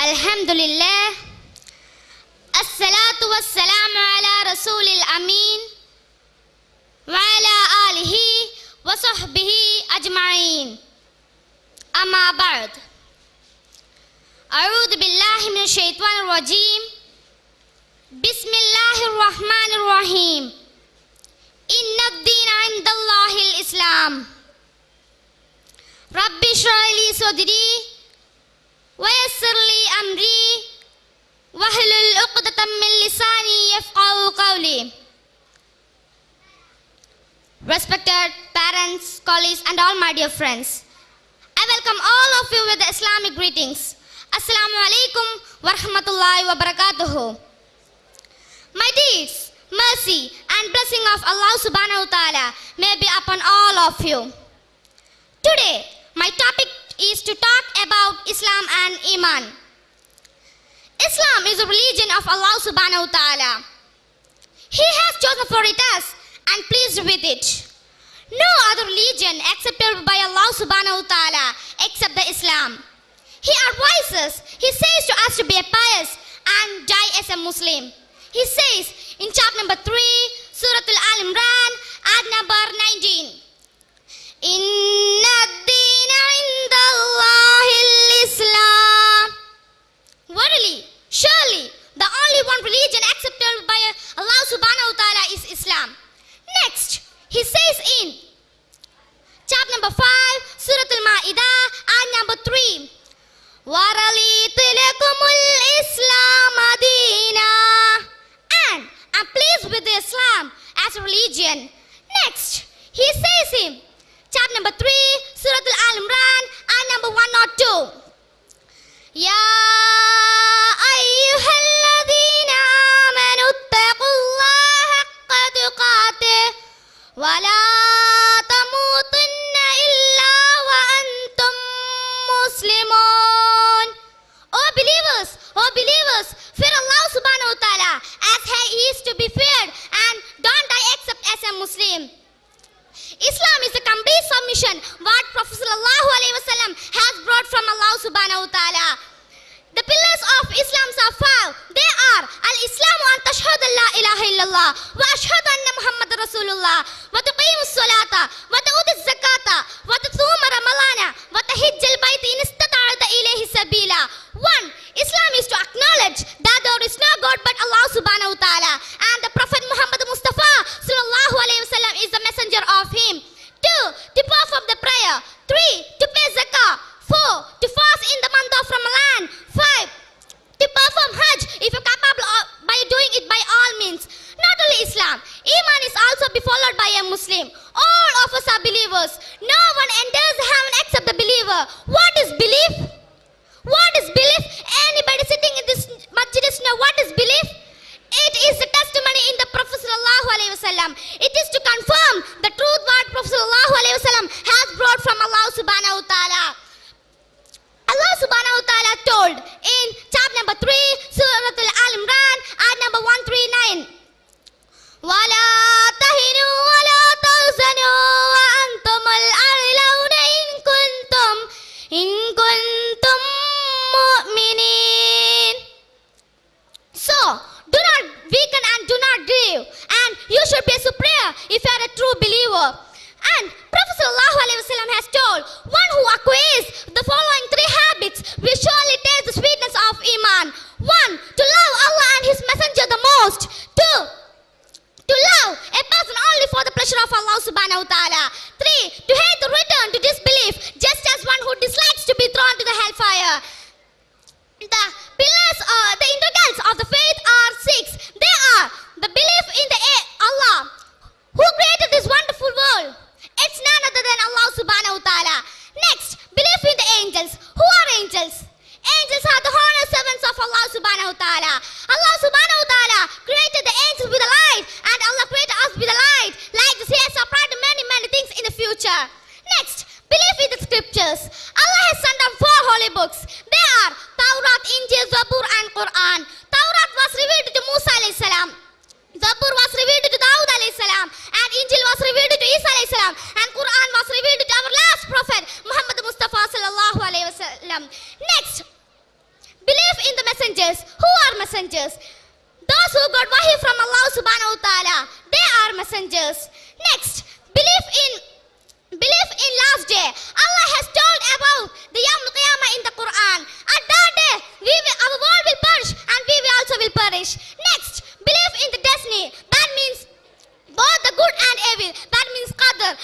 Alhamdulillah. As-salatu was-salamu ala Rasulil Amin wa ala alihi wa sahbihi ajma'in. Amma ba'd. A'udhu billahi minash shaitanir rajim. Bismillahir rahmanir rahim. Inna ad-deena 'inda Allahil Islam. Rabbi shrah li sadri wa yassir li amri wahlul 'uqdatam min lisani yafqahu qawli. Respected parents, colleagues and all my dear friends, I welcome all of you with the Islamic greetings. Assalamu alaikum wa rahmatullahi wa barakatuhu. My deeds, mercy and blessing of Allah subhanahu wa ta'ala may be upon all of you. Today, my topic is to talk about Islam and Iman. Islam is a religion of Allah subhanahu wa ta'ala. He has chosen for it us and pleased with it. No other religion accepted by Allah subhanahu wa ta'ala except the Islam. He advises, he says to us to be a pious and die as a Muslim. He says in chapter number 3, Surah Al-Imran, ayat number 19. Inna ad-deena 'inda Allahil Islam. Verily, surely, the only one religion accepted by Allah subhanahu wa ta'ala is Islam. Next, he says in chapter number 5, Surah Al-Ma'idah, ayat number 3. وَرَضِيتُ لَكُمُ الْإِسْلَامَ دِينًا. And I'm pleased with Islam as a religion. Next, he says in chapter number 3, Surah Al-Imran, ayat number 102. يَا أَيُّهَا الَّذِينَ آمَنُوا اتَّقُوا اللَّهَ حَقَّ تُقَاتِهِ وَلَا تَمُوتُنَّ إِلَّا وَأَنْتُمْ مُسْلِمُونَ. Oh believers, fear Allah subhanahu wa ta'ala as He is to be feared and don't die except as a Muslim. Islam is the complete submission what Prophet sallallahu alaihi wasallam has brought from Allah subhanahu wa ta'ala. The pillars of Islam are five. They are al-Islamu an tashhadu la ilaha illallah wa ashhadu anna Muhammadar Rasulullah wa tuqimus salata wa tu'tis zakata wa tasuma ramadana wa tahijjal bayt in istata'ta ilayhi sabila. 1. Islam is to acknowledge that there is no God but Allah subhanahu wa ta'ala and the Prophet Muhammad Mustafa sallallahu alaihi wasallam is the messenger of him. 2. To perform the prayer. 3. To pay zakah. 4. To fast in the month of Ramadan. 5. To perform Hajj if you're capable by doing it by all means. Not only Islam, Iman is also be followed by a Muslim. All of us are believers. No one enters heaven except the believer. What is belief? What is belief? Anybody sitting in this masjid know what is belief? It is the testimony in the Prophet sallallahu alaihi wasallam. It is to confirm the truth what Prophet sallallahu alaihi wasallam has brought from Allah subhanahu wa ta'ala. Allah subhanahu wa ta'ala told in chapter number 3, Surah Al-Imran, ayat number 139. وَلَا تَهِنُوا وَلَا تَحْزَنُوا وَأَنْتُمُ الْأَعْلَوْنَ إِن كُنتُم مُؤْمِنِينَ. So, do not weaken and do not grieve, and you should be superior if you are a true believer. And Prophet sallallahu alaihi wasallam has told, one who acquires the following 3 habits will surely taste the sweetness of Iman. 1. To love Allah and His Messenger the most. 2. To love a person only for the pleasure of Allah subhanahu wa ta'ala. 3. To hate the return to disbelief, just as one who dislikes to be thrown to the hellfire. The pillars, the integrals of the faith are 6. They are the belief in the Allah, who created this wonderful world. It's none other than Allah subhanahu wa ta'ala. Next, belief in the angels. Who are angels? Angels are the honored servants of Allah subhanahu wa ta'ala. Allah subhanahu wa ta'ala created the angels with a light, and Allah created us with a light. Like this, He has supplied many things in the future. Next, belief in the scriptures. Allah has sent down 4 holy books. They are Tawrat, Injil, Zabur and Quran. Tawrat was revealed to Musa alayhi salam. Zabur was revealed to Dawud alayhi salam, and Injil was revealed to Isa alayhi salam, and Quran was revealed to our last prophet Muhammad Mustafa sallallahu alayhi wasallam. Next, belief Messengers. Who are messengers? Those who got wahi from Allah subhanahu wa ta'ala. They are messengers. Next, belief in last day. Allah has told about the Yawm al-Qiyamah in the Quran. At that day, our world will perish and we will also will perish. Next, belief in the destiny. That means both the good and evil. That means qadar.